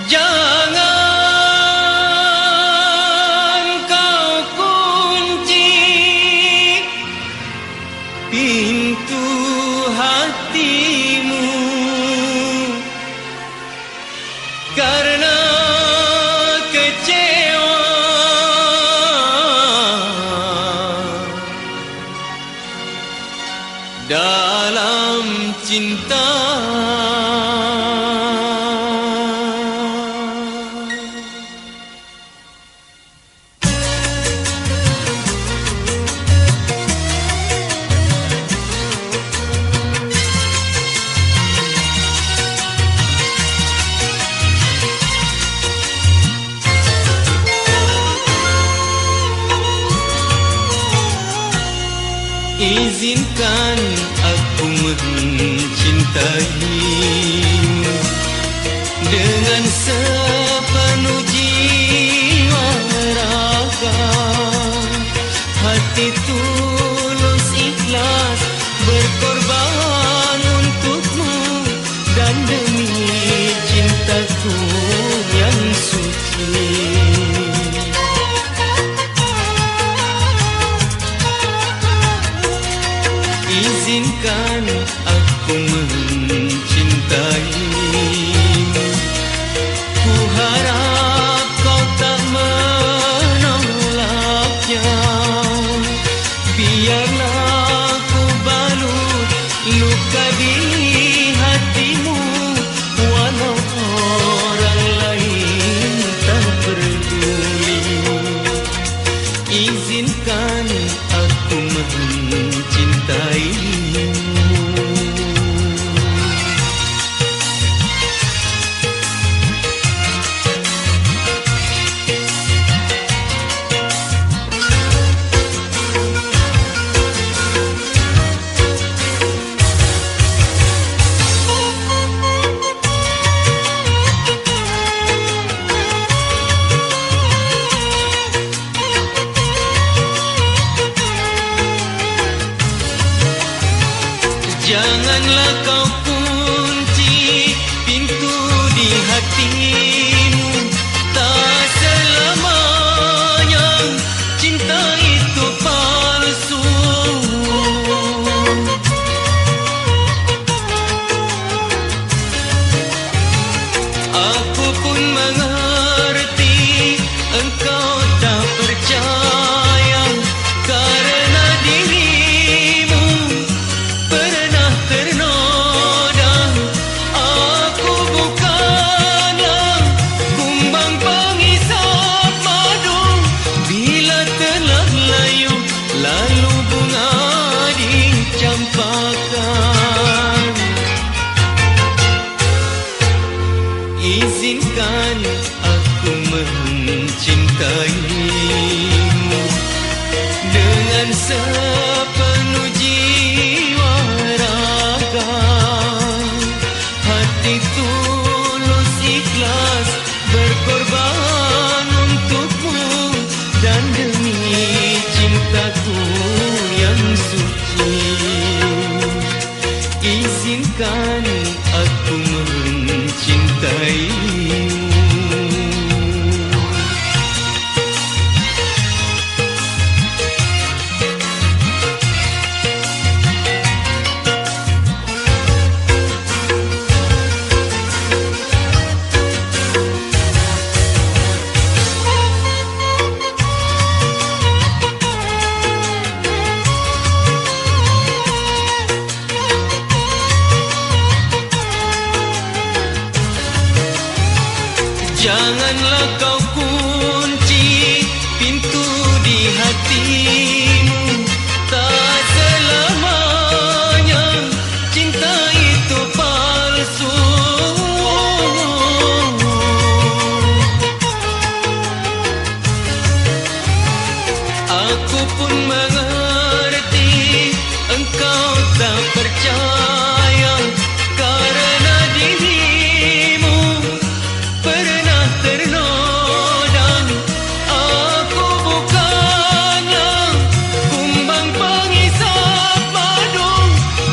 Jangan kau kunci pintu hatimu, karena kecewa dalam cinta. Izinkan aku mencintaimu dengan sepenuh jiwa raga. Hati tulus ikhlas berkorban untukmu, dan demi cintaku yang suci. Izinkan aku mencintaimu. Ku harap kau tak menolaknya. Biarlah ku balut luka di hatimu, walau orang lain tak peduli. Izinkan aku mencintaimu. Janganlah kau kunci pintu di hatimu. Tak selamanya cinta itu palsu. Aku pun mengerti engkau tak percaya, karena dirimu pernah ternoda. Aku bukanlah kumbang pengisap madu. Bila telah layu, lalu bunga dicampakkan. Izinkan aku mencintaimu dengan sepenuh jiwa raga. Hati tulus ikhlas berkorban untukmu, dan demi cintaku yang suci. Izinkan aku mencintaimu. Janganlah kau kunci pintu di hatimu. Tak selamanya cinta itu palsu. Aku pun mengerti engkau tak percaya, karena dirimu pernah ternoda. Aku bukanlah kumbang pengisap madu.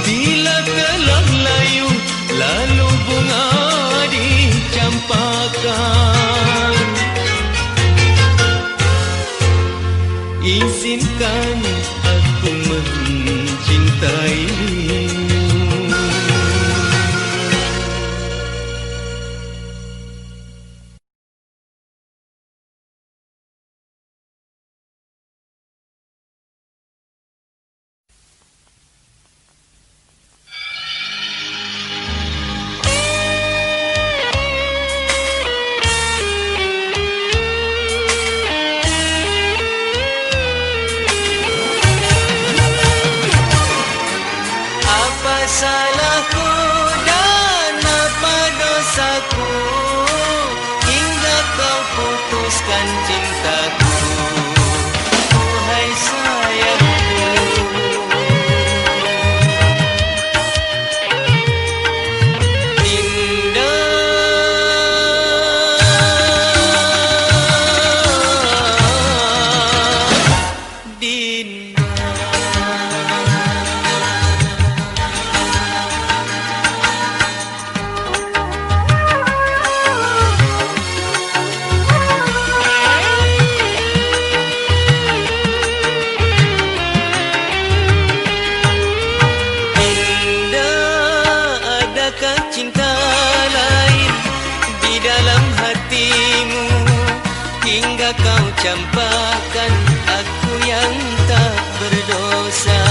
Bila telah layu, lalu bunga dicampakkan. Izinkan aku mencintaimu. Salahku dan apa dosaku hingga kau putuskan cintaku, wahai sayangku. Dinda, Dinda. Cinta lain di dalam hatimu hingga kau campakkan aku yang tak berdosa.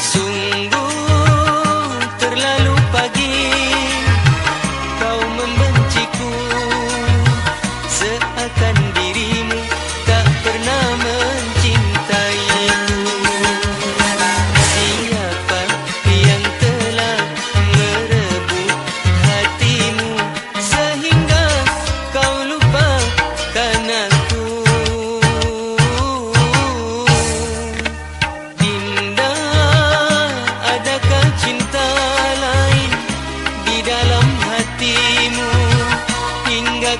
Sungguh terlalu pagi kau membenciku, seakan dirimu tak pernah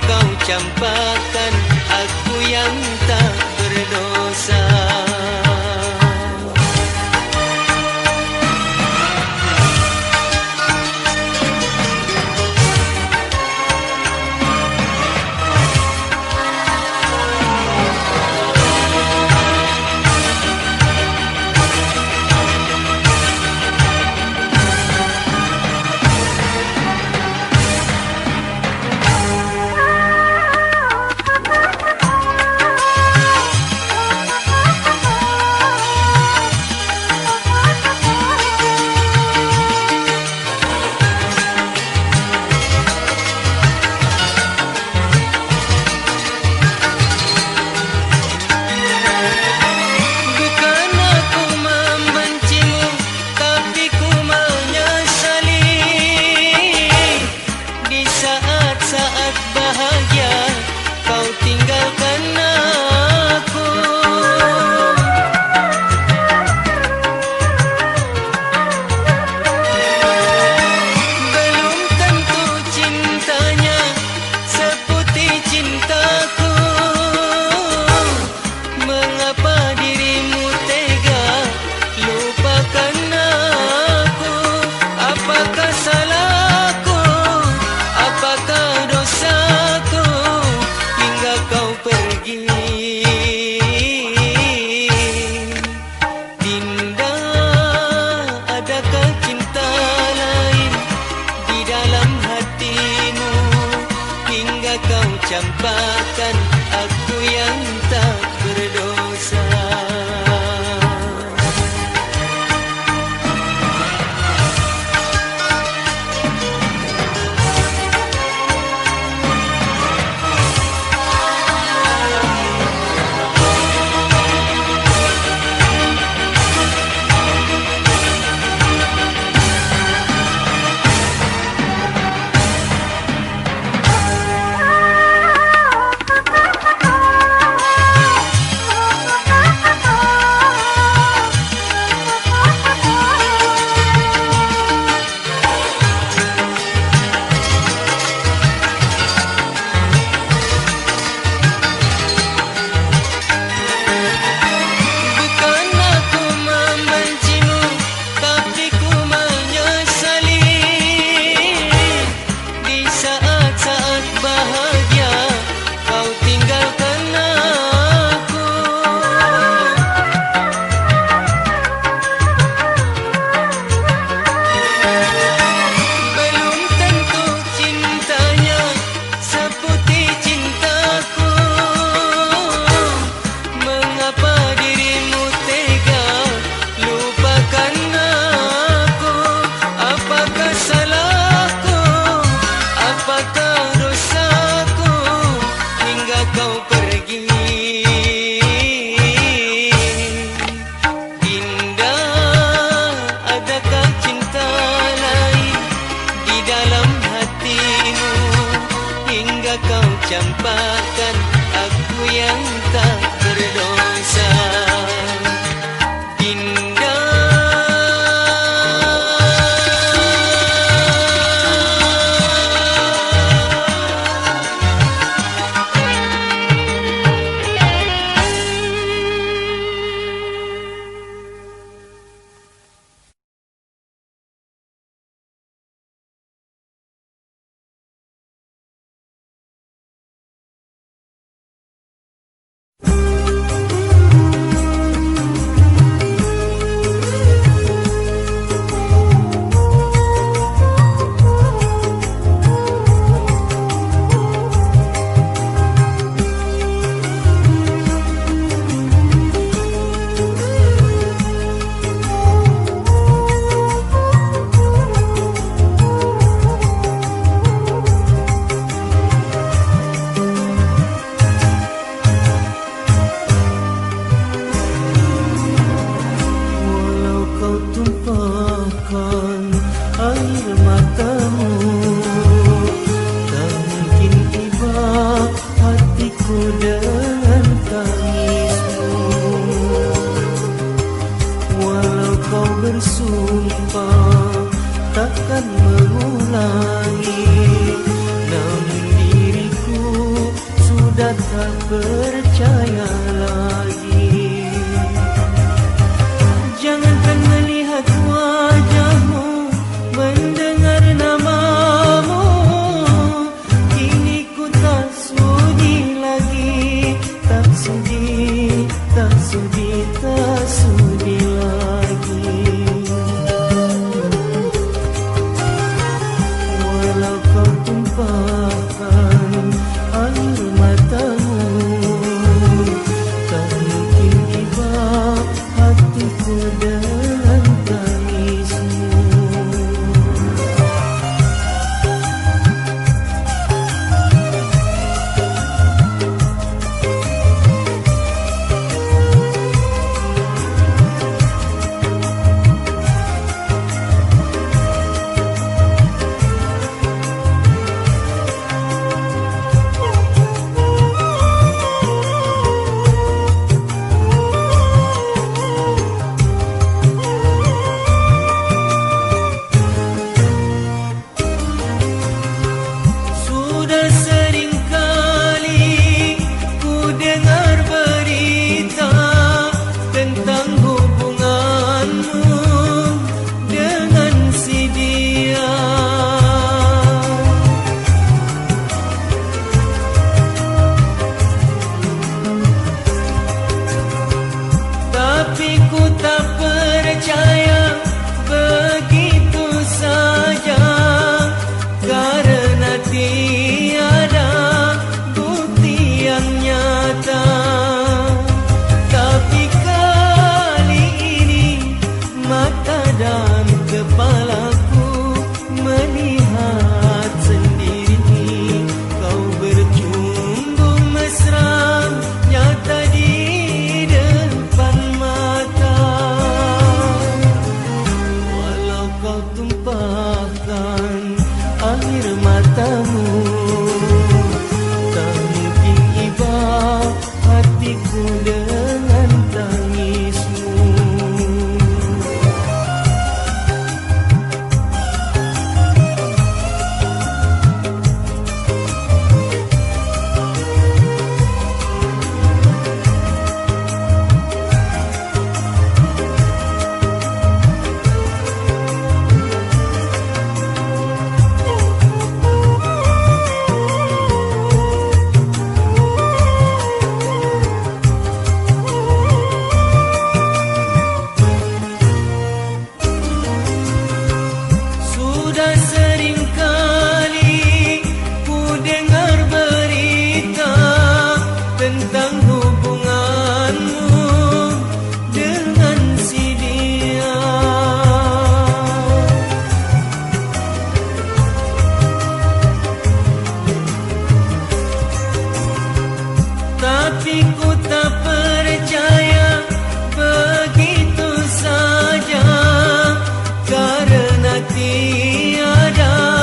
kau campakkan aku yang tak berdosa. Saat bahagia kau tinggalkan aku, belum tentu cintanya seperti cintaku. Mengapa dirimu tega lupakan aku? Apakah salahku? Apakah dosaku hingga kau pergi? Dinda, adakah cinta lain di dalam hatimu hingga kau campakkan aku yang tak berdosa? campakkan aku yang tak berdosa. tiada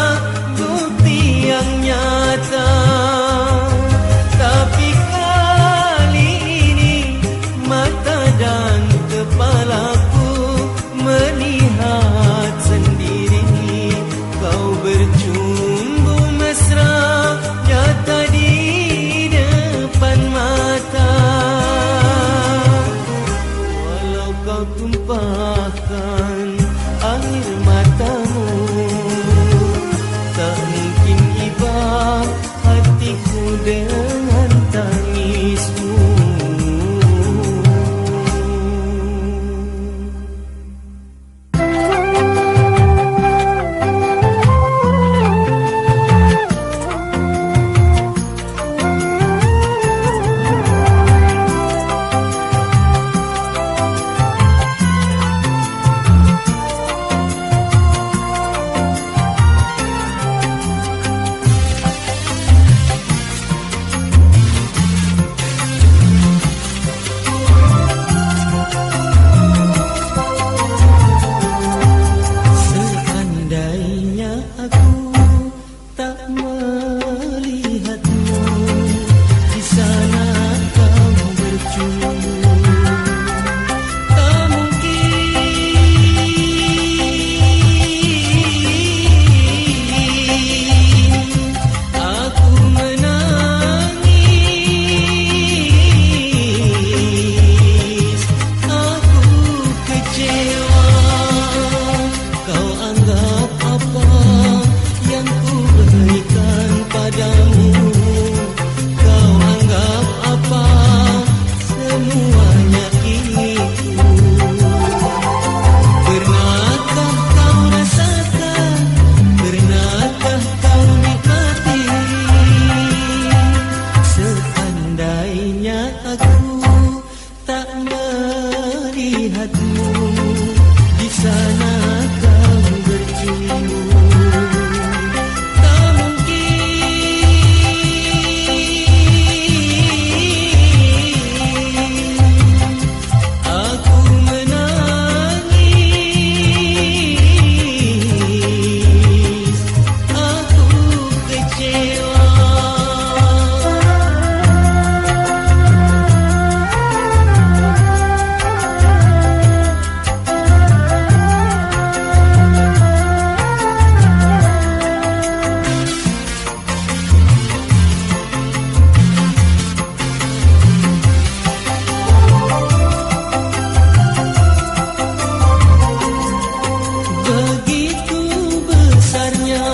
besarnya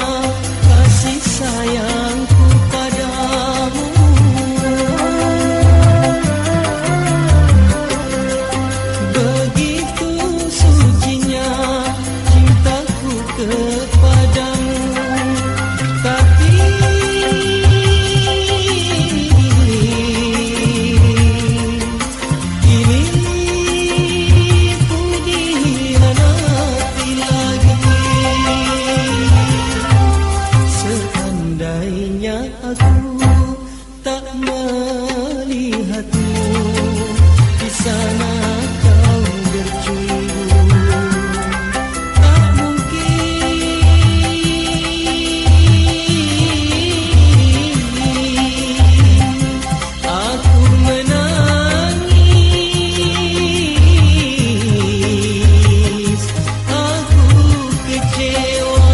kasih sayangku padamu. Begitu sucinya cintaku kepadamu. Tapi kini ku dikhianati lagi. Seandainya aku tak melihatmu, di sana kau bercumbu. Tak mungkin aku menangis, aku kecewa.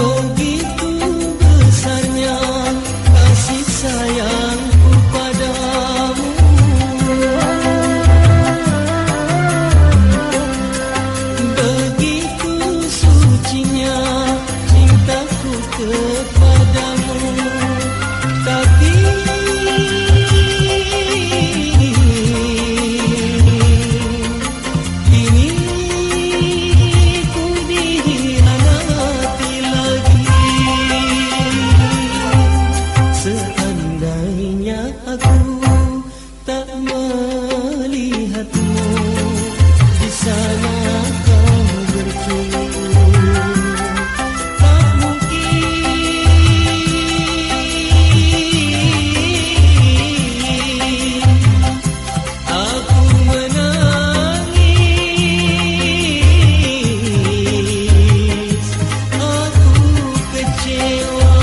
Begitu besarnya kasih sayangku padamu. Begitu sucinya cintaku kepadamu. Tapi kini ku dikhianati lagi. Seandainya aku tak melihatmu, di sana kau bercumbu. Tak mungkin aku menangis, aku kecewa.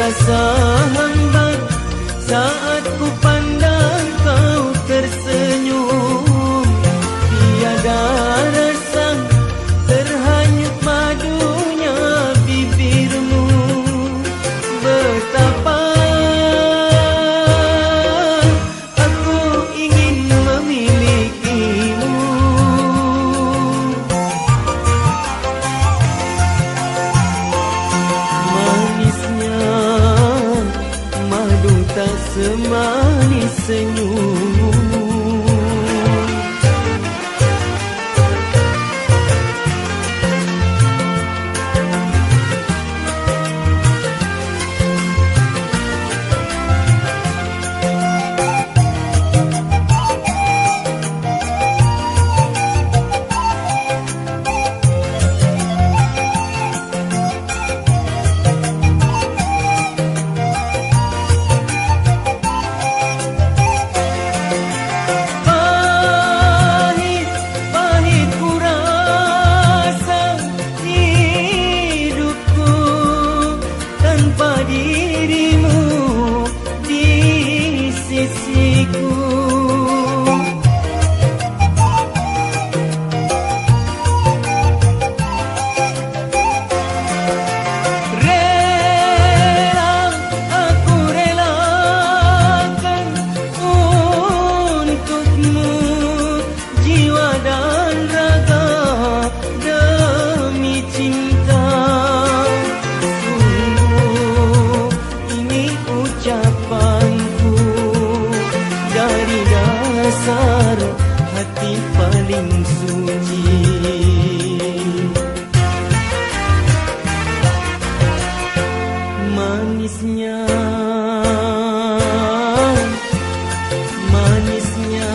Terasa hambar saat ku pandang kau tersenyum. Tiada rasa terhanyut madunya bibirmu. Betapa aku ingin memilikimu. Manisnya madu tak semanis senyummu. Hati paling suci. Manisnya, manisnya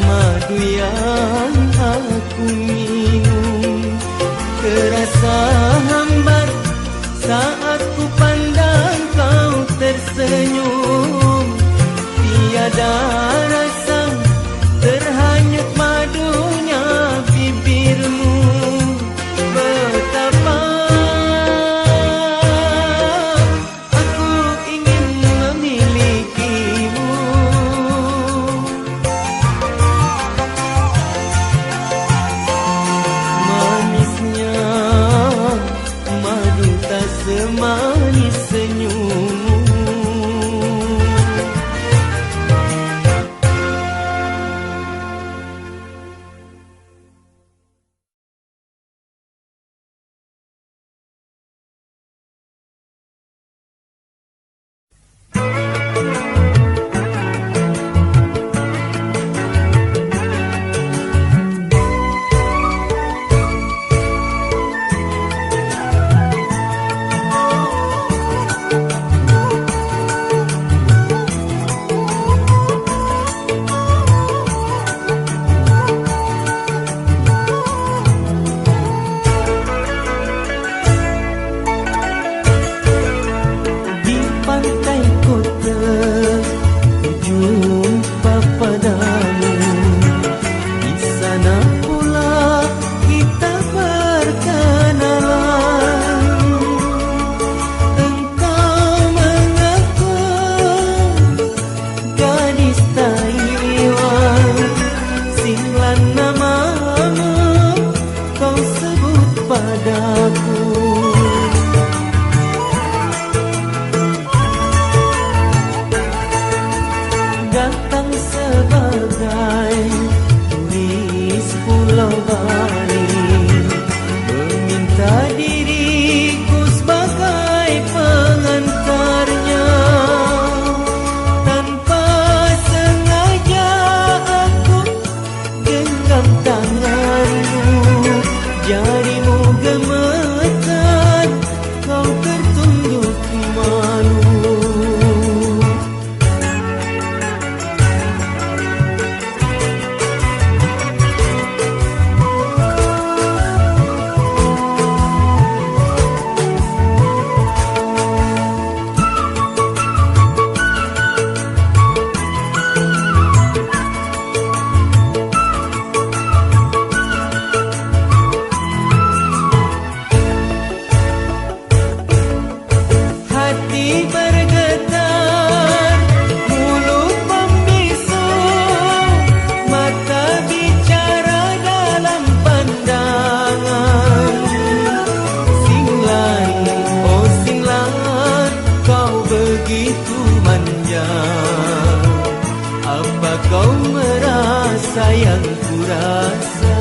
madu yang aku minum. Terasa hambar saat ku pandang kau tersenyum. Tiada rasa terhanyut madunya bibirmu. Betapa aku ingin memilikimu. Manisnya madu tak semanis senyummu. sayang ku rasa.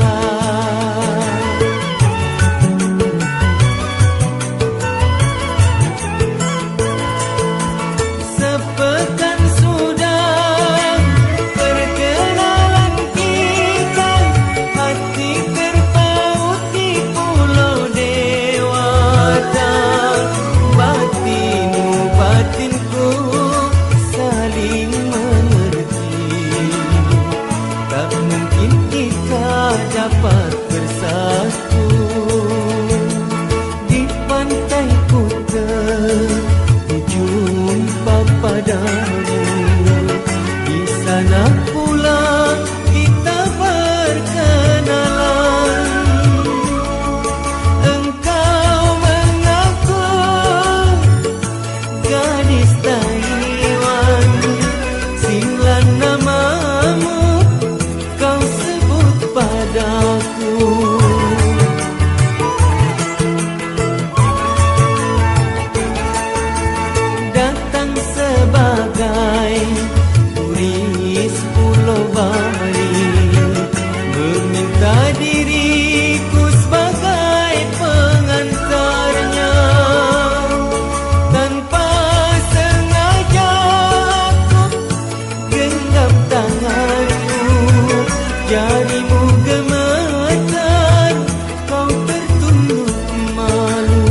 Sepekan sudah perkenalan kita, hati terpaut di pulau dewata. Batinmu batinku saling mengerti, tak mungkin kita dapat bersatu di pantai Kuta. Jumpa padamu di sana pula kita berkenalan. Engkau mengaku gadis Taiwan, Sinlan namamu kau sebut padaku. Datang sebagai turis Pulau Bali, meminta diriku sebagai pengantarnya. Tanpa sengaja aku genggam tanganmu, jarimu gemetar, kau tertunduk malu.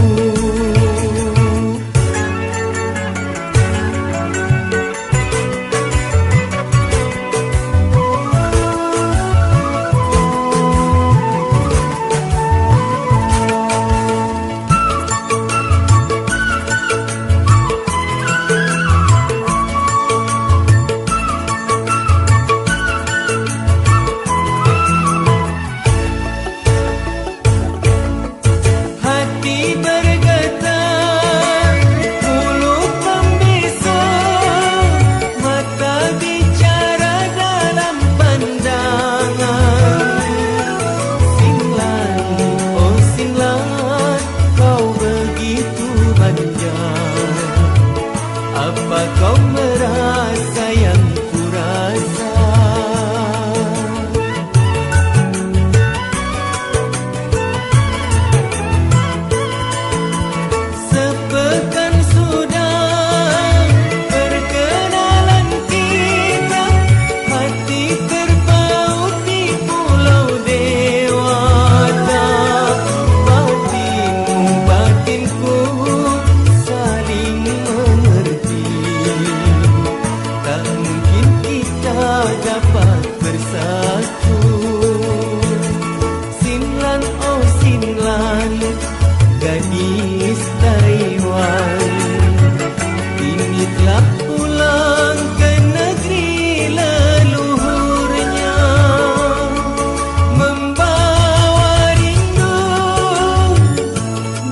Hati bergetar, bulu membisu, mata bicara dalam pandangan. Sinlan, oh Sinlan, kau begitu manja. Apa kau merasa yang ku rasa? Sepekan sudah perkenalan kita, hati terpaut di pulau dewata. Batinmu batinku saling mengerti, tak mungkin kita dapat bersatu. Sinlan, oh Sinlan, gadis Taiwan, kini telah pulang ke negeri leluhurnya, membawa rindu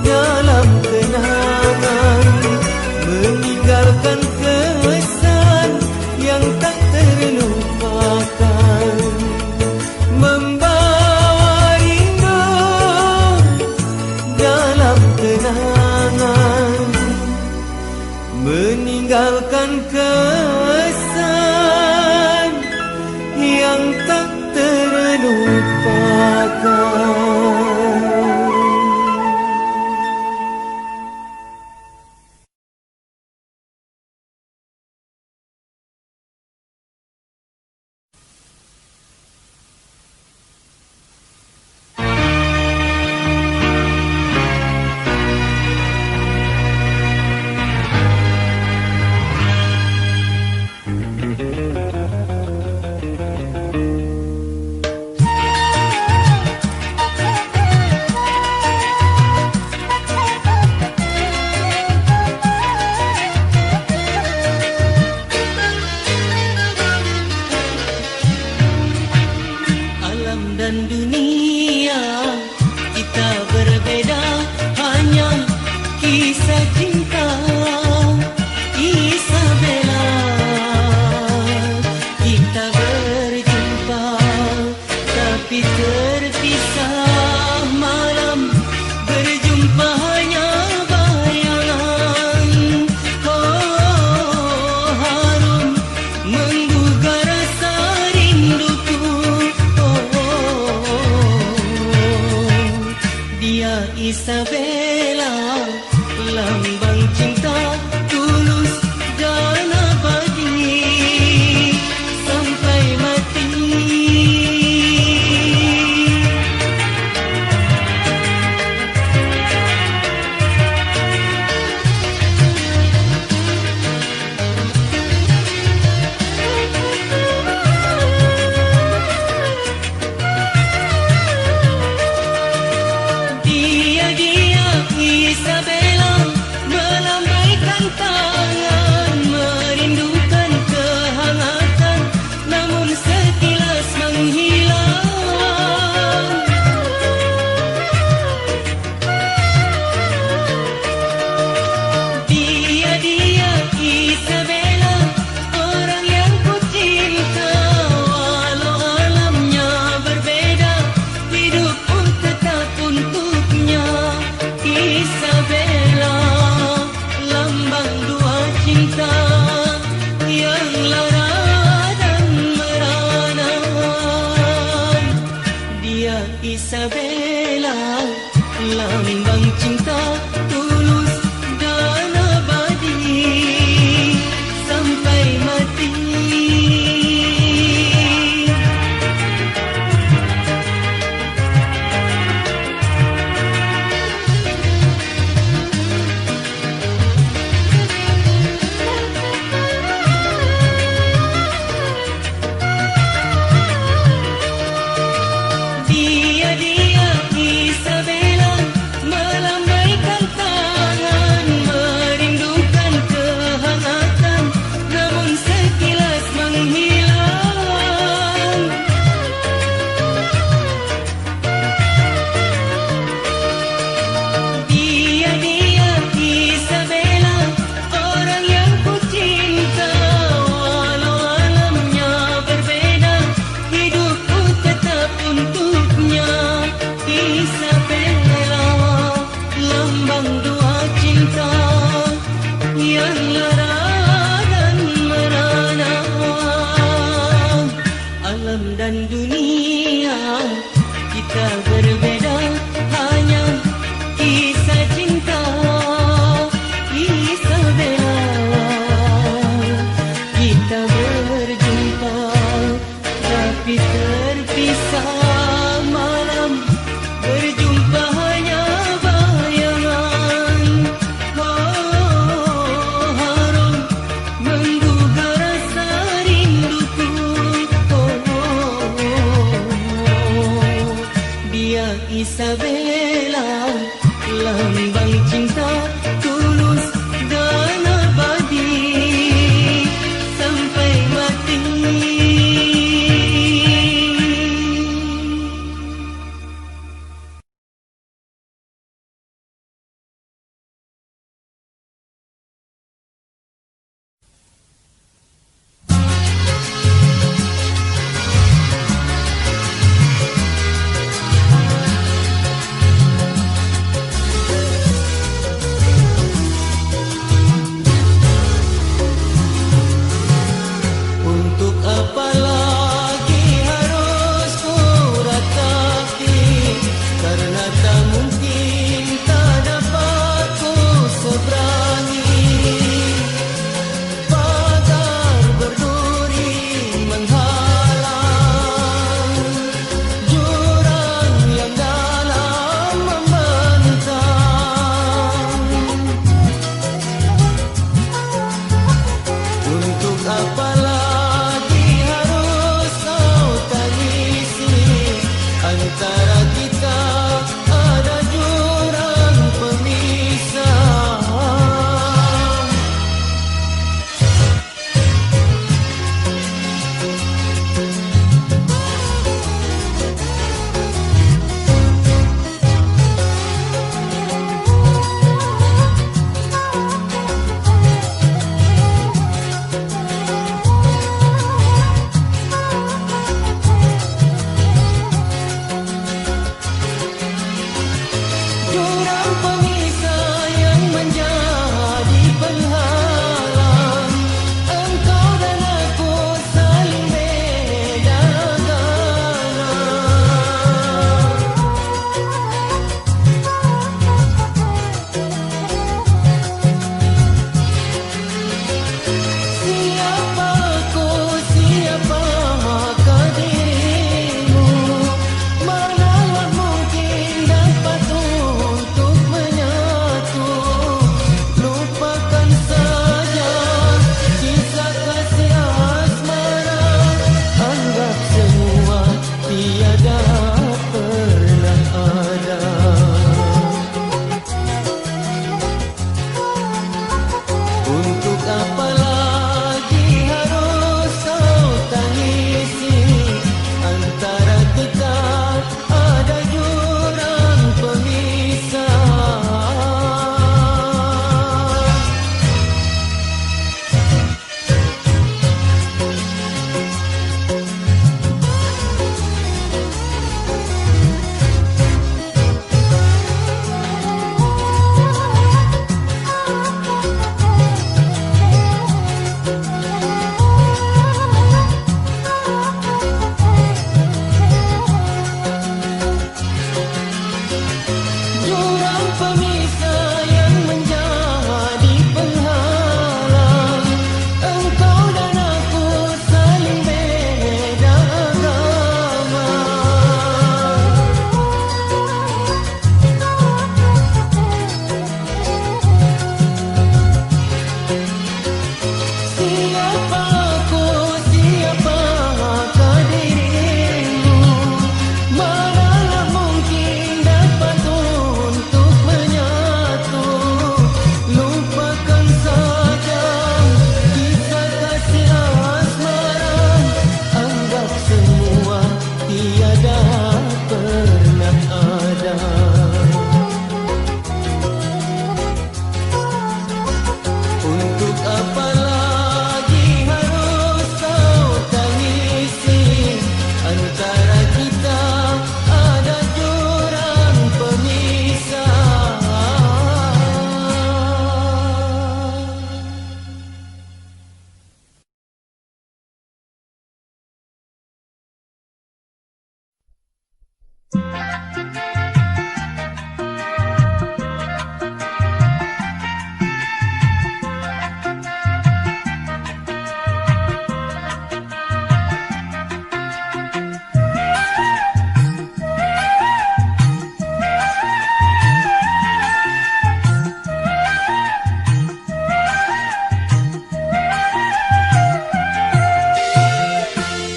dalam kenangan, meninggalkan kesan yang tak terlupakan. Membawa rindu dalam kenangan, meninggalkan kesan yang tak terlupakan. Dan dunia kita berbeda, hanya kisah cinta Isabella. Kita berjumpa tapi terpisah malam, berjumpa hanya bayangan. Oh, harum menggugah rasa rinduku. Untuk apa lagi harus kau tangisi? Antara kita ada jurang pemisah. Jurang pemisah yang menjadi penghalang. Engkau dan aku saling beda agama. Siapa aku, siapakah dirimu? Manalah mungkin dapat untuk menyatu. Lupakan saja kisah kasih asmara. Anggap semua tiada pernah ada. Untuk apa lagi harus kau tangisi? Antara kita ada jurang pemisah.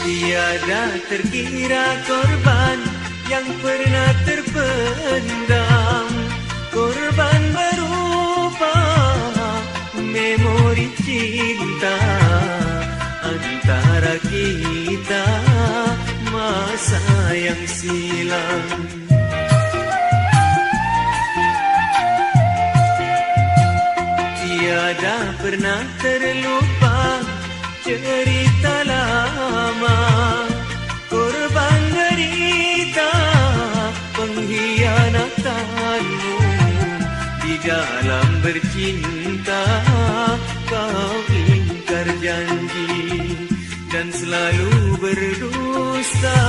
Tiada terkira korban yang pernah terpendam. Korban berupa memori cinta antara kita masa yang silam. Tiada pernah terlupa cerita lama. Korban derita pengkhianatanmu. Di dalam bercinta kau ingkar janji dan selalu berdusta.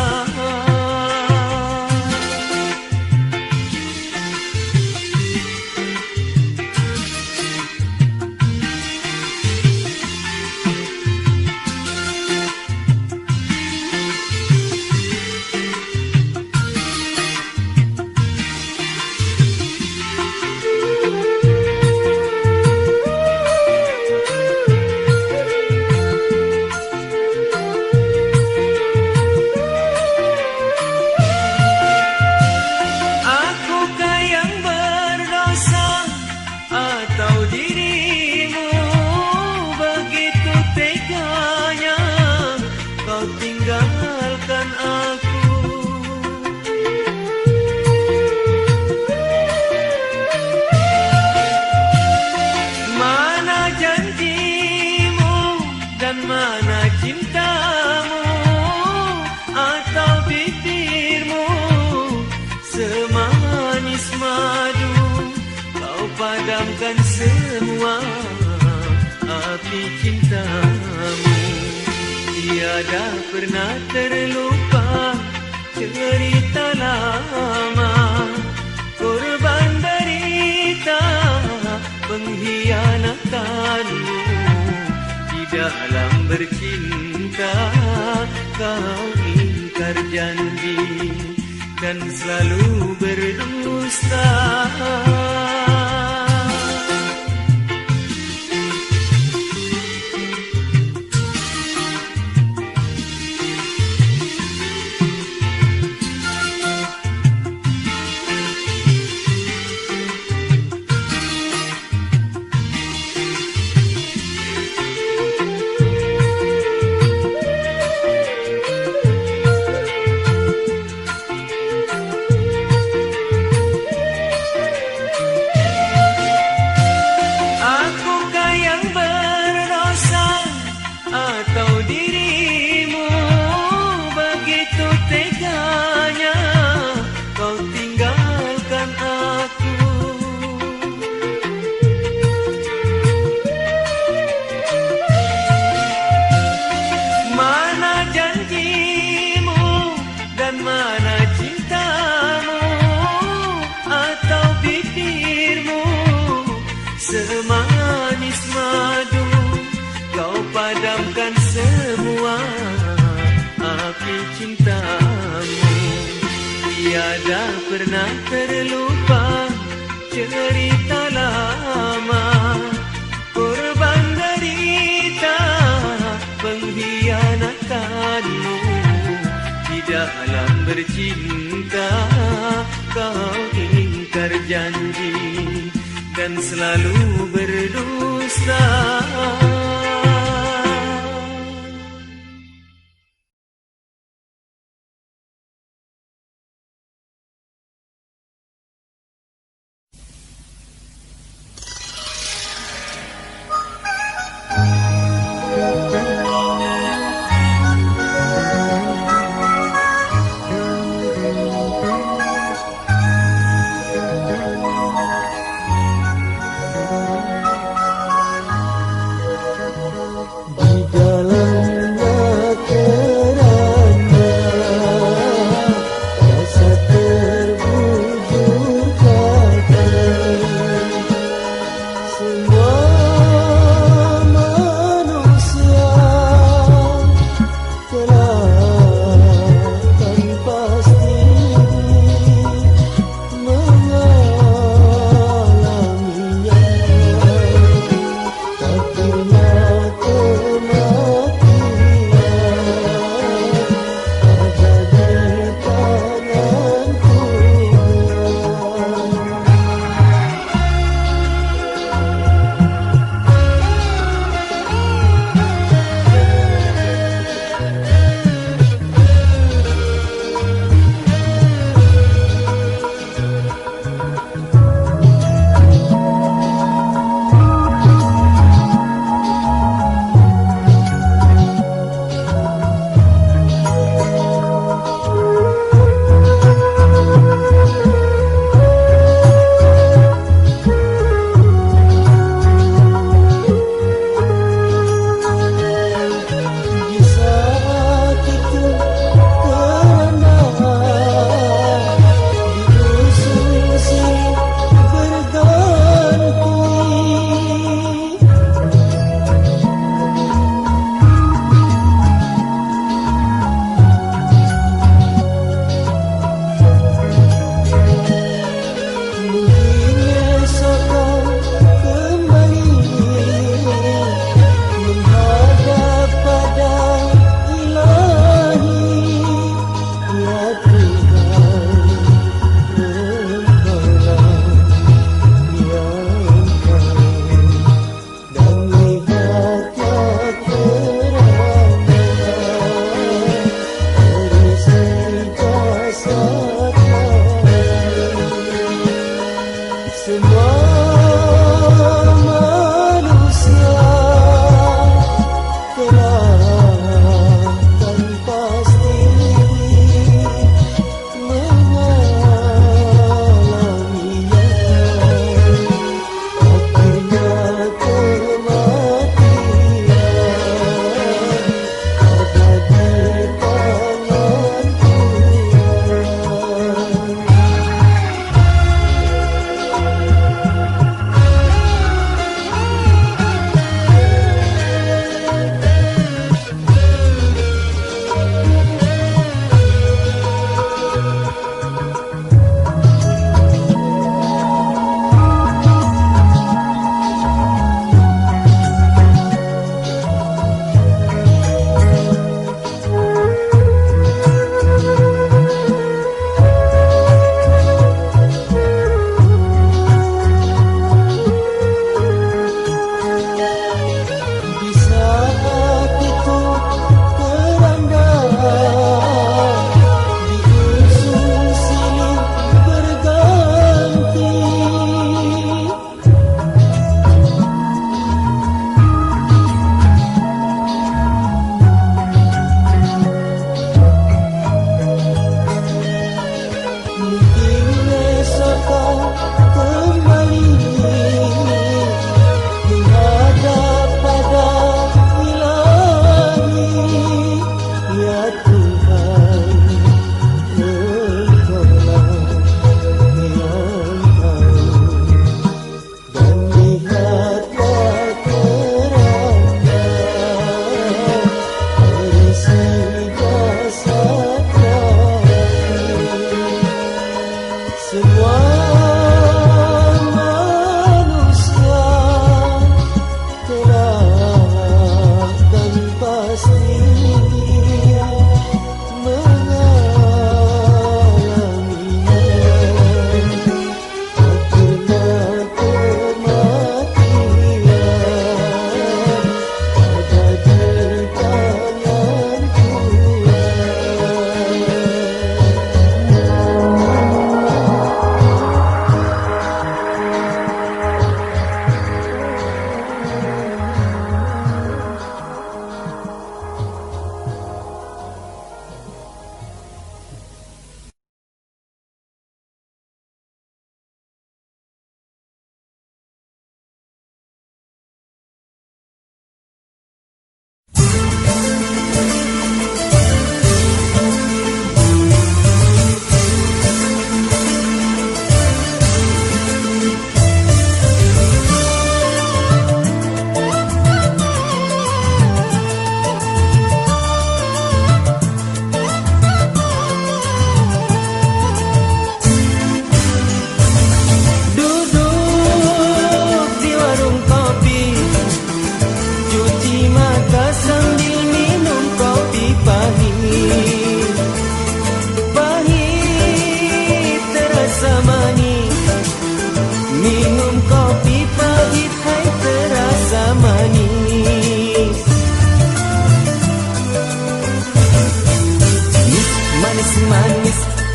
Padamkan semua api cintamu. Tiada pernah terlupa cerita lama. Korban derita pengkhianatanmu. Di dalam bercinta kau ingkar janji dan selalu berdusta. Semanis madu kau padamkan semua api cintamu. Tiada pernah terlupa cerita lama, korban derita pengkhianatanmu. Di dalam bercinta kau ingkar janji dan selalu berdusta.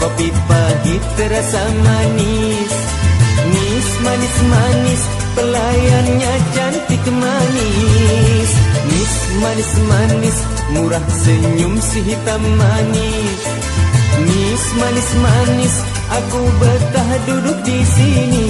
kopi pahit terasa manis. Nis manis-manis, pelayannya cantik manis. Nis manis-manis, murah senyum si hitam manis. Nis manis-manis, aku betah duduk di sini.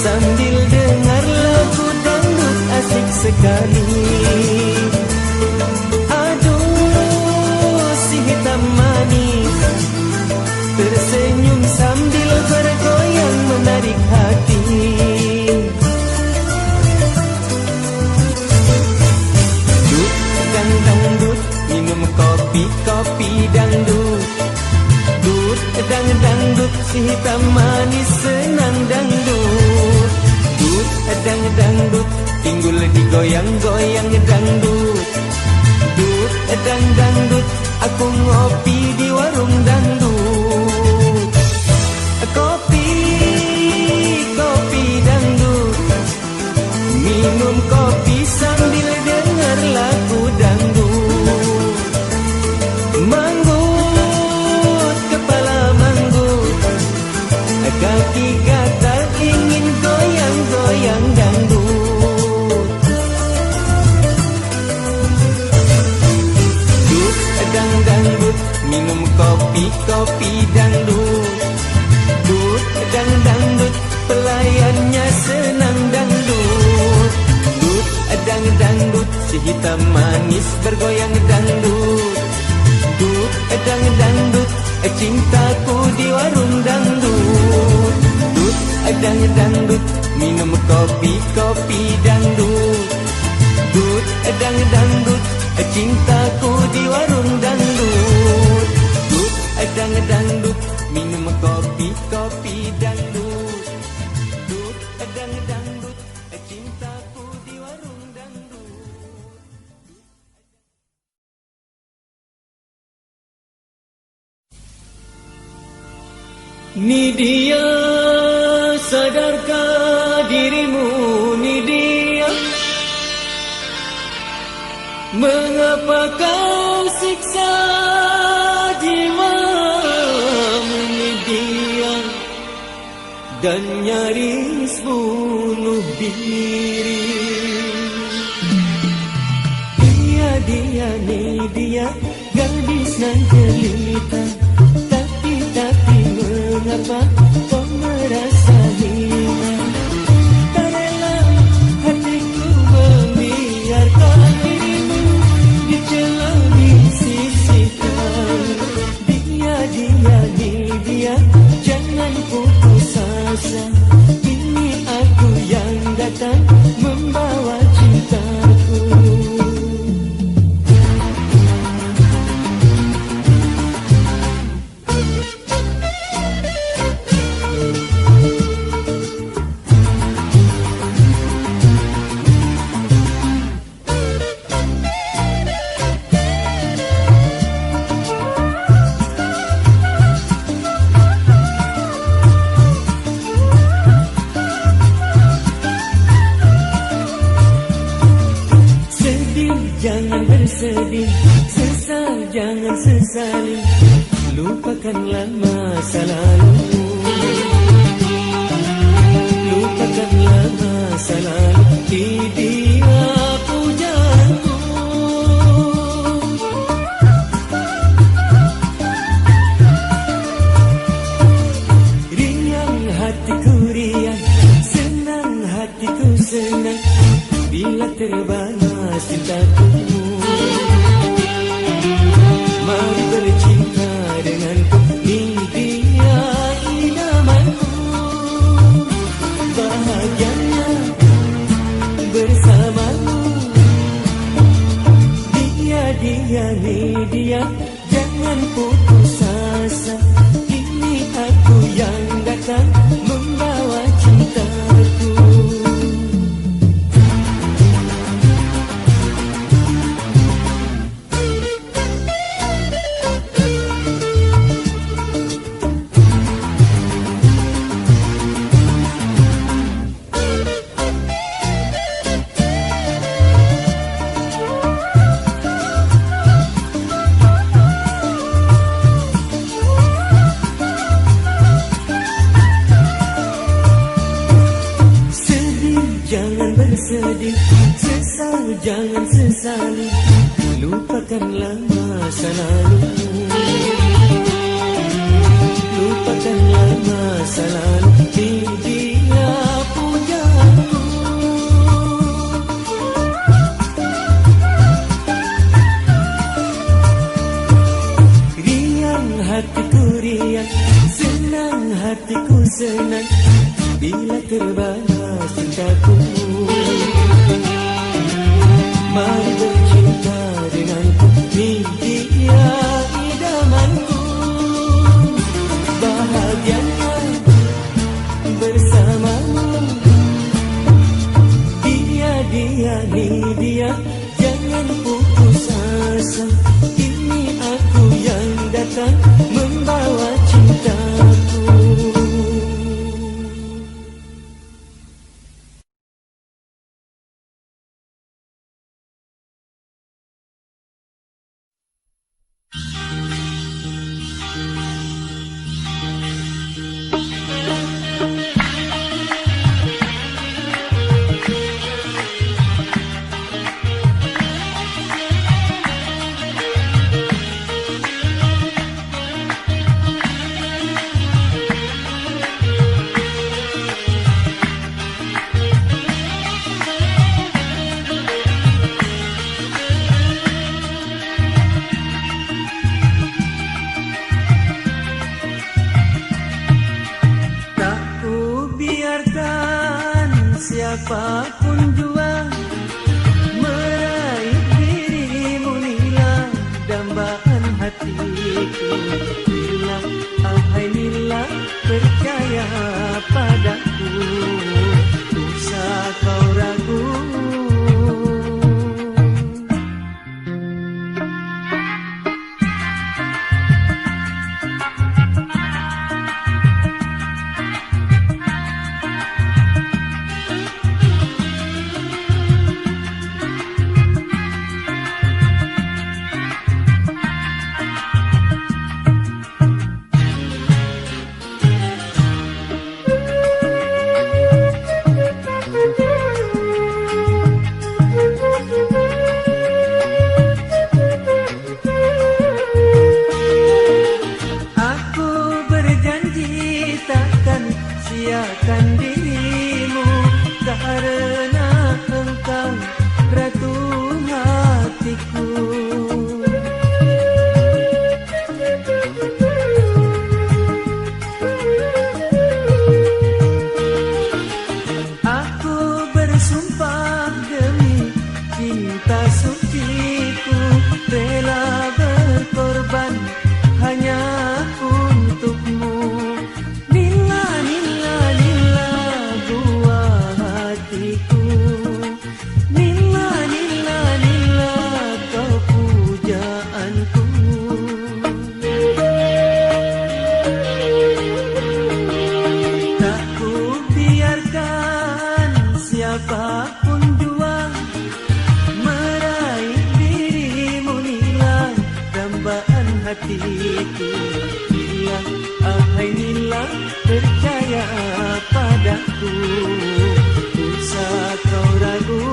Sambil dengar lagu dangdut asik sekali. Aduh, si hitam manis tersenyum sambil bergoyang menarik hati. Dut dan dangdut, minum kopi dangdut. Dut dan dangdut, si hitam manis senang dangdut. Dut dan dangdut, tinggul digoyang-goyang dangdut. Dut dan dangdut, aku ngopi di warung dangdut. Kopi dangdut, minum kopi sambil dengar lagu dangdut. Manggut, kepala manggut, kaki gatal ingin goyang-goyang dangdut. Dut dan dangdut, minum kopi dangdut. Dut dan dangdut, pelayannya senang dangdut. Dut dan dangdut, si hitam manis bergoyang dangdut. Dut dan dangdut, cintaku di warung dangdut. Dut dan dangdut, minum kopi dangdut. Dut dan dangdut, cintaku di warung dangdut. Dut dan dangdut, minum kopi dangdut. Dut dan dangdut, cintaku di warung dangdut. Ni dia, sadarkah dirimu, ni dia? Mengapa kau siksa jiwamu, ni dia? Dan nyaris bunuh diri. Dia, ni dia, gadis nan jelita. Tapi mengapa kau merasa hina? Tak rela hatiku membiarkan dirimu dicela, disisihkan. Dia, jangan putus asa. Ini aku yang datang membawa cintaku. Jangan bersedih, sesal jangan sesali. Lupakanlah masa lalu. Lupakanlah masa lalu. Dia pujaanku. Riang hatiku riang, senang hatiku senang. Bila terbalas cintaku, mari bercinta denganku. Ini dia idamanku, bahagianya bersamamu. Dia, jangan putus asa. Ini aku yang datang membawa cintaku. Sedih, sesal jangan sesali, lupakanlah masa lalu. Lupakanlah masa lalu, dia pujaku. Riang hatiku riang, senang hatiku senang, bila terbalas cintaku. Mari bercinta denganku, dia idamanku. Bahagianya bersamamu. Dia, jangan putus asa. Ini aku yang datang membawa cintaku. Siapapun jua meraih dirimu, Nila, dambaan hatiku. Nila, ahai Nila, percaya padaku, usah kau ragu. Sia-siakan dirimu karena engkau ratu hatiku. Aku bersumpah demi cinta suciku, rela berkorban hanya untukmu. Siapapun jua meraih dirimu, Nila, dambaan hatiku. Nila, ahai Nila, percaya padaku, usah kau ragu.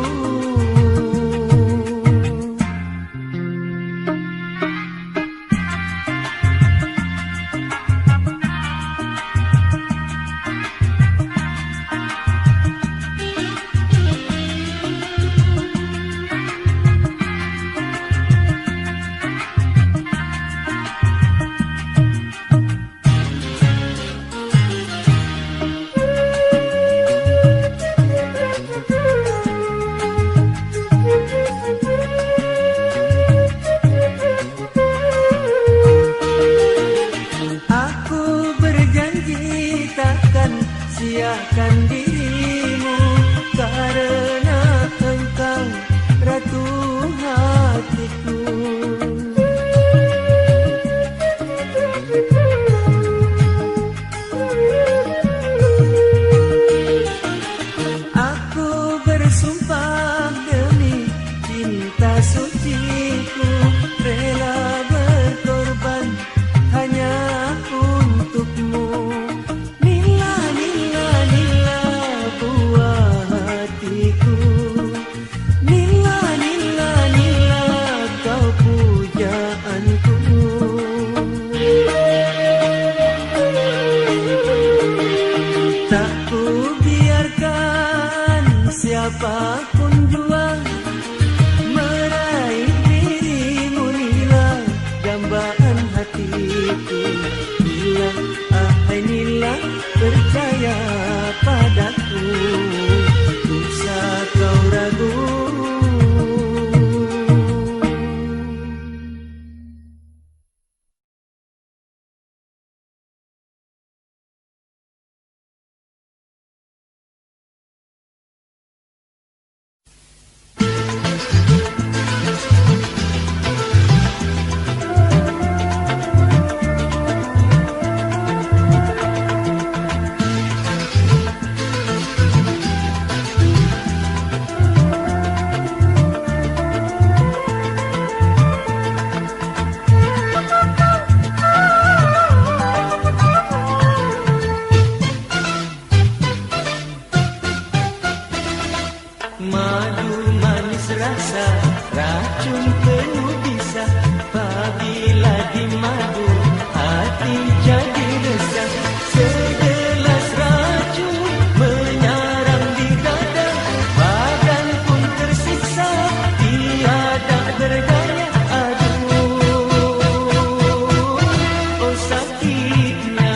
suciku rela berkorban hanya untukmu. Nila, nila, nila buah hatiku. Nila, nila, nila kau pujaanku. Tak ku biarkan siapapun jua meraih dirimu. Nila, dambaan hatiku. Nila, ahai Nila, percaya padaku. Usah kau ragu. Madu manis rasa, racun penuh bisa. Apabila dimadu, hati jadi resah. Segelas racun menyarang di dada, badan pun tersiksa, tiada berdaya. Aduh, oh sakitnya.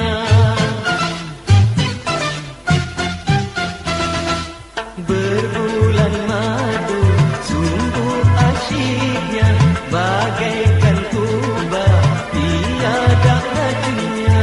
Berbulan madu, sungguh asyiknya, bagaikan tuba, tiada racunnya.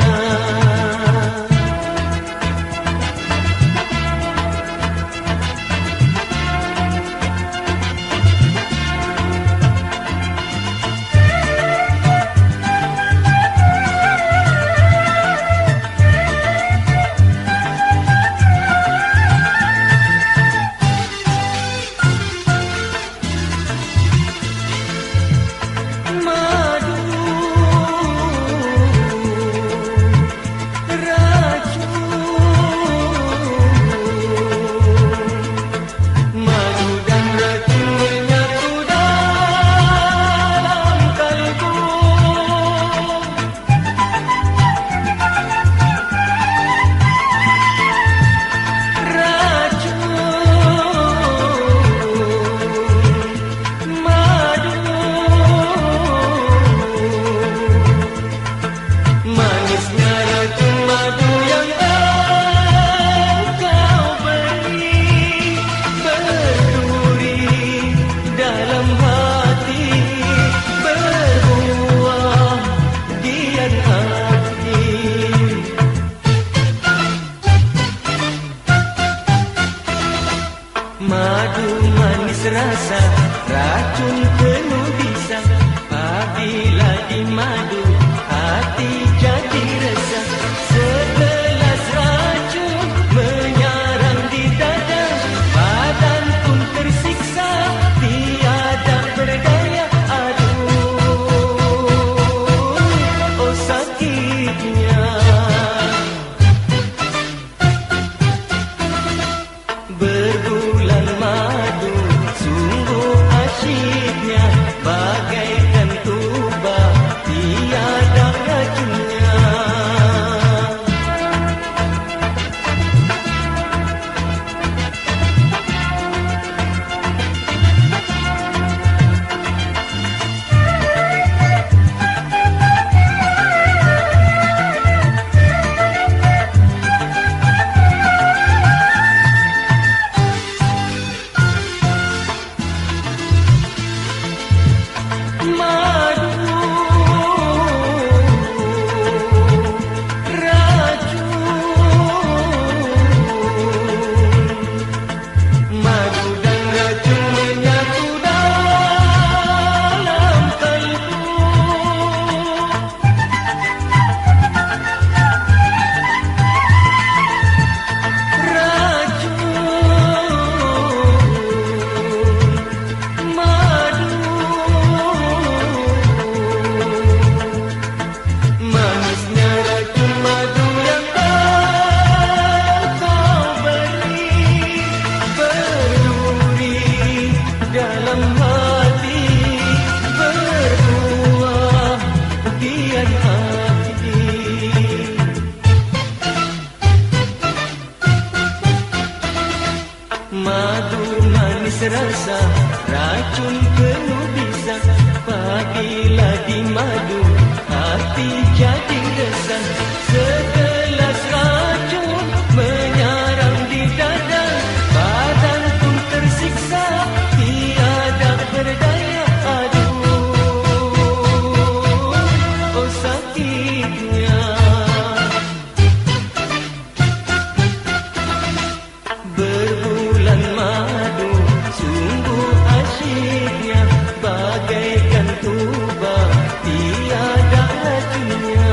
Manisnya racun madu yang engkau beri, berduri dalam hati, berbuah dian hati. Madu manis rasa, racun penuh bisa. Apabila dimadu, hati jadi resah. Segelas racun menyarang di dada, badan pun tersiksa, tiada berdaya. Aduh, oh sakitnya. Berbulan madu, sungguh asyiknya, penuh bisa. Pagilah di madu, hati jadi resah. Segelas racun menyarang di dada, badan pun tersiksa, tiada berdaya. Aduh, oh sakitnya. Berbulan madu, sungguh asyiknya, bagaikan tuba, tiada racunnya.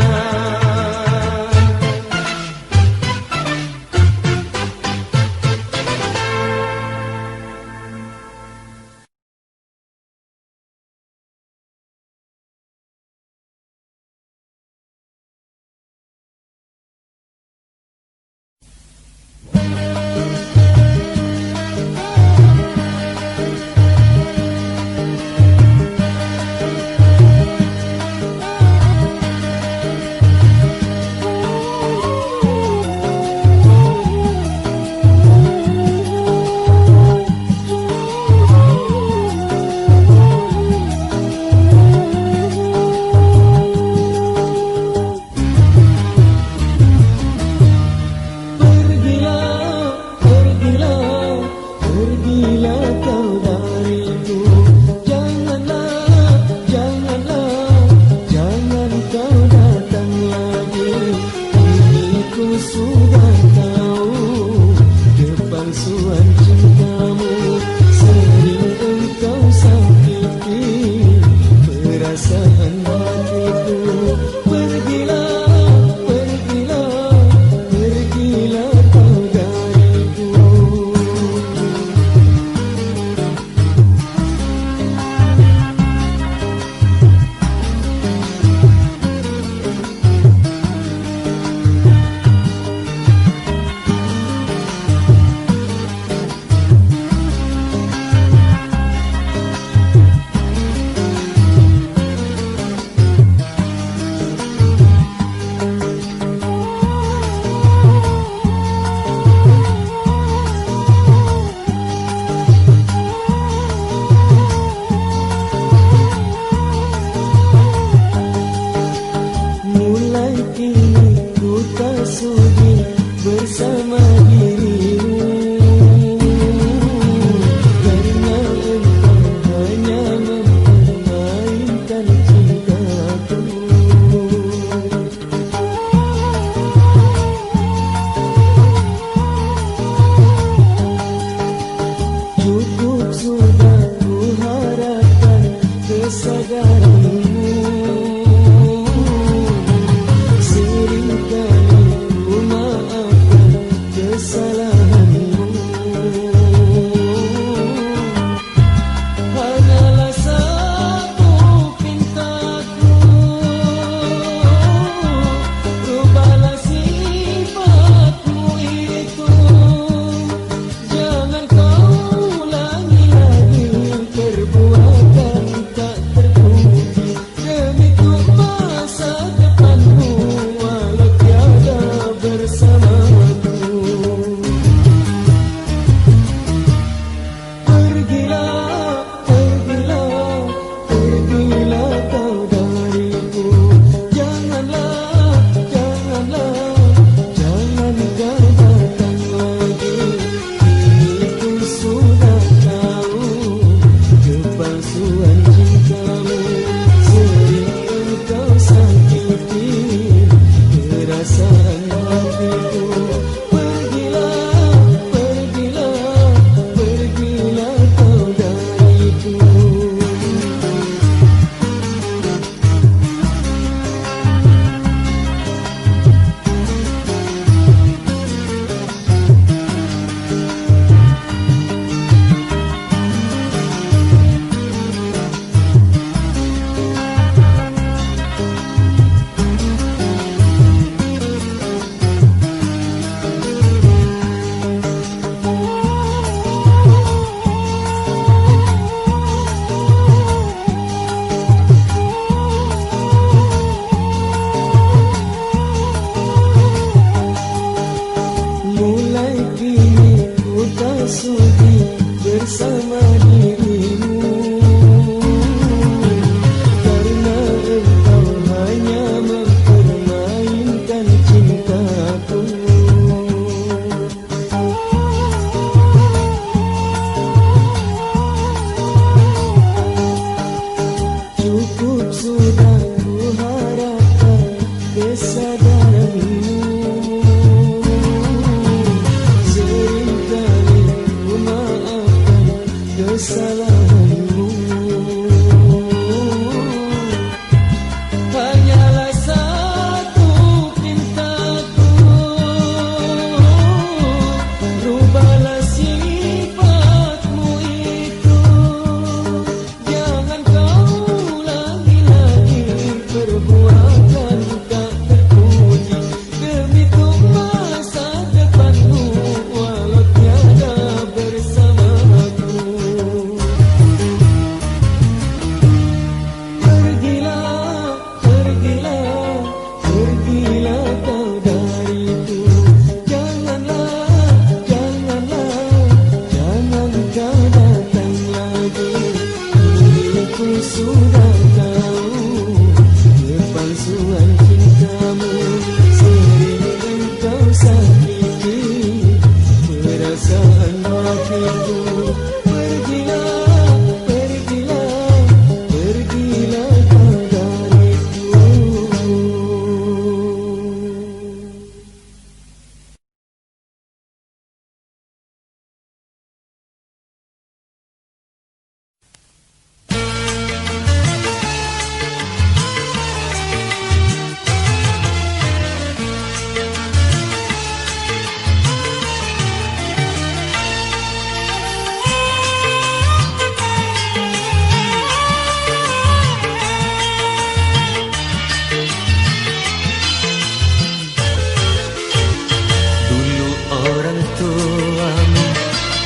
sudah tahu kepalsuan cintamu, sering engkau sakiti perasaan hatiku. Pergilah, pergilah, pergilah kau dariku.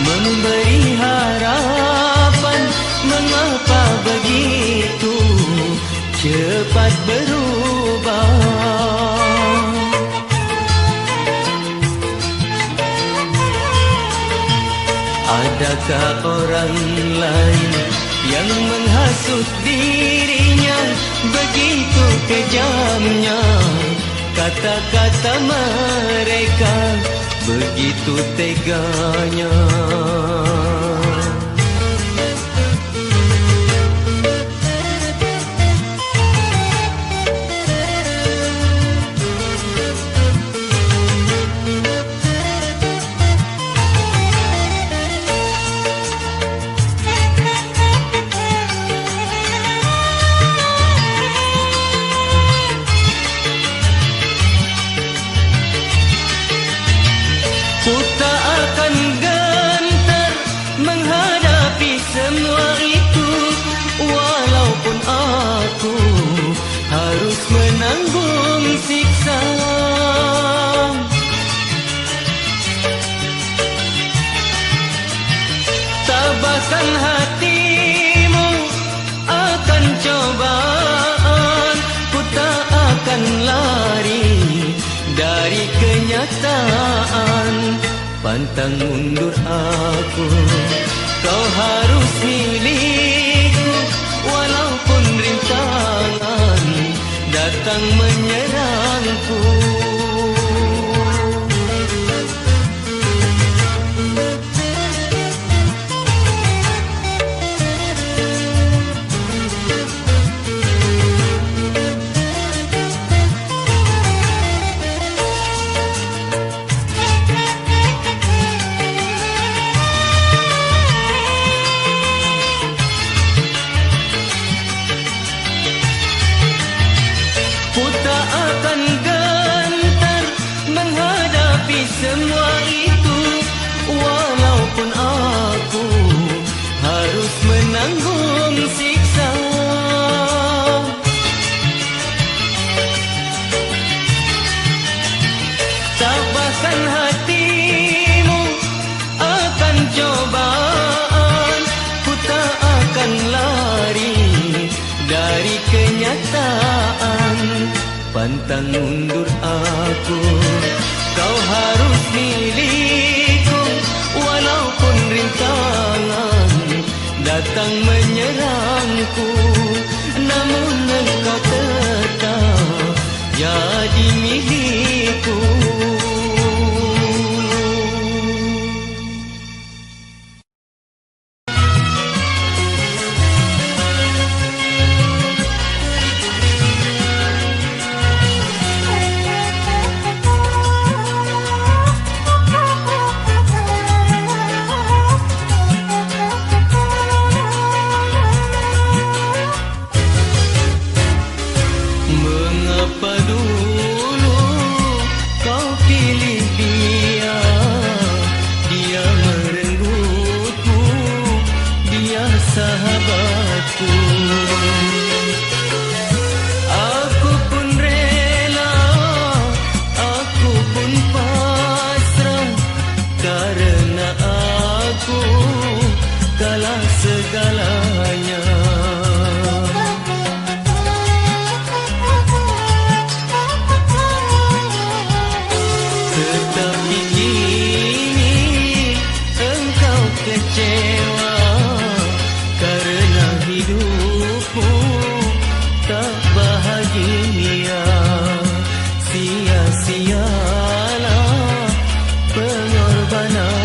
Memberi harapan, mengapa begitu cepat berubah? Adakah orang lain yang menghasut dirinya? Begitu kejamnya kata-kata mereka, begitu teganya. Ku tak akan gentar menghadapi semua itu, walaupun aku harus menanggung siksa. Tabahkan hatimu akan cobaan, ku tak akan lari dari kenyataan. Pantang mundur aku, kau harus milikku, walaupun rintangan datang menyerangku. Ku tak akan gentar menghadapi semua itu, walaupun aku harus menanggung siksa. Tabahkan hatimu akan cobaan, ku tak akan lari dari kenyataan. Pantang mundur aku, kau harus milikku, walaupun rintangan datang menyerangku. Namun engkau tetap jadi milikku. Mengapa dulu kau pilih dia? Dia merenggutku, dia sahabatku. Aku pun rela, aku pun pasrah, karena aku kalah segalanya. Tetapi kini engkau kecewa karena hidup hidupmu tak bahagia, sia-sialah pengorbananmu.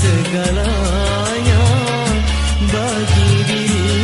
segalanya bagi dirimu.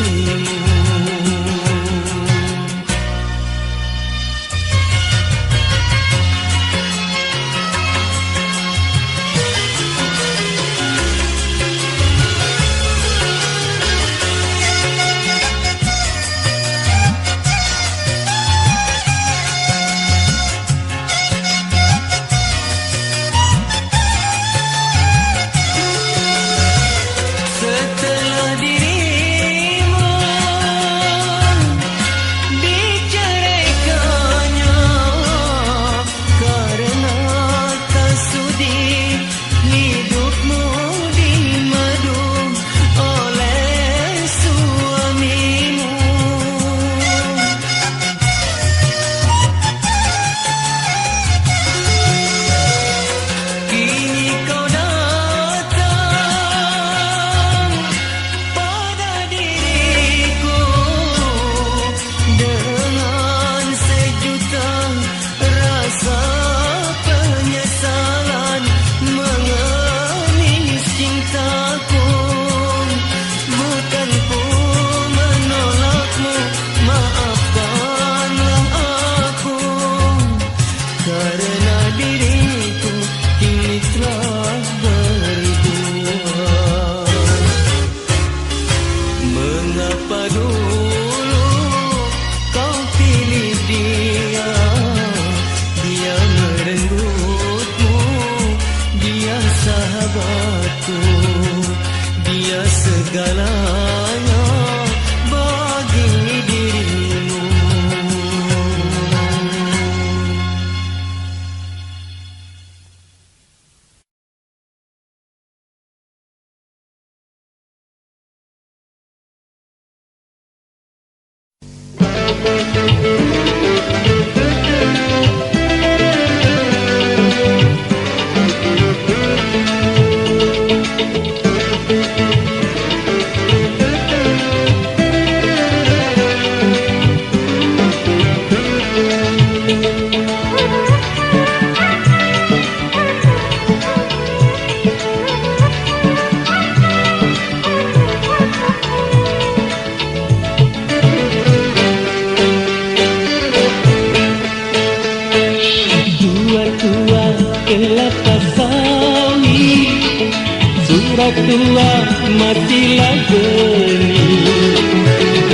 Surat tua matilah benih.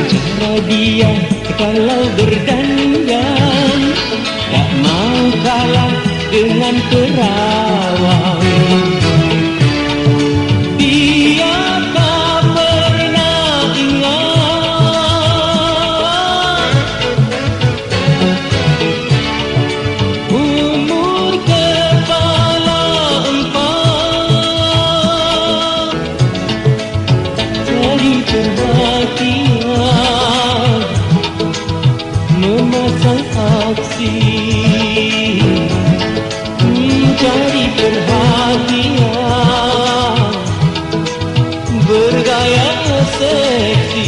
Cara dia kalau berdandan, tak mau kalah dengan perawan. Dia tak pernah ingat memasang aksi, cari perhatian, bergaya seksi.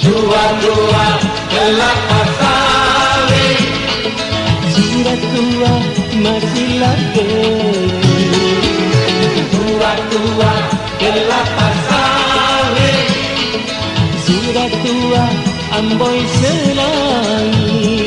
Dua-dua kelapa sawit, Surat tua masih lagi. dua-dua kelapa sawit, Surat tua amboi selangi.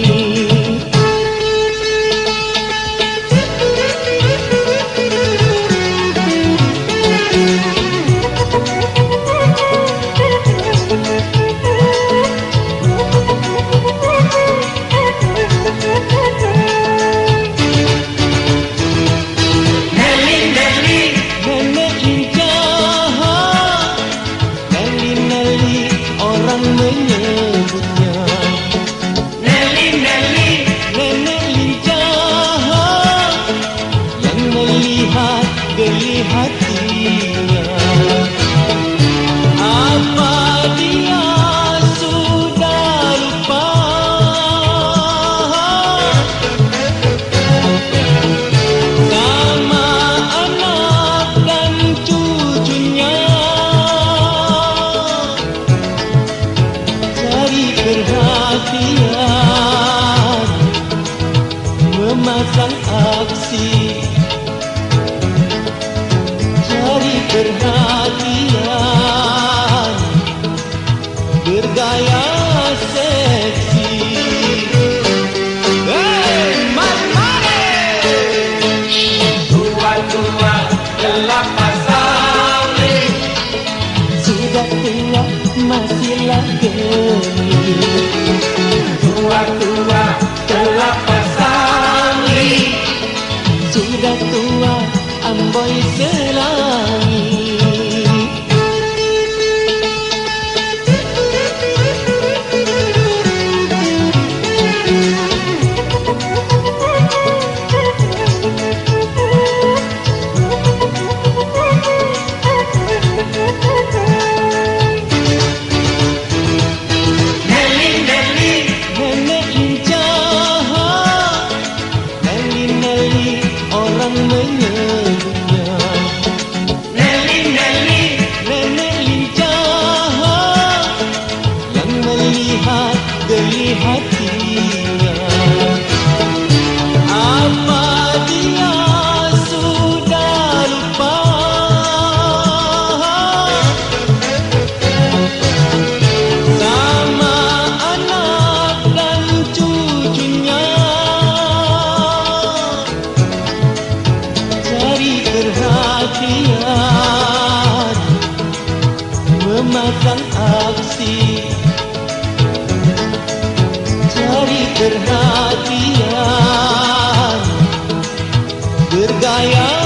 Menyebutnya Nelly, Nelly, nenek lincah yang melihat geli hatinya. Apa dia sudah lupa sama anak dan cucunya? Perhatian, memasang aksi, cari perhatian, bergaya seksi. dua-dua kelapa sawit, Sudah tua masih lagi. dua-dua kelapa sawit, Sudah tua amboi selangi. Orang menyebutnya Nelly, Nelly, nenek lincah yang melihat geli hatinya. Apa dia sudah lupa sama anak dan cucunya? Cari perhatian, memasang aksi, cari perhatian, bergaya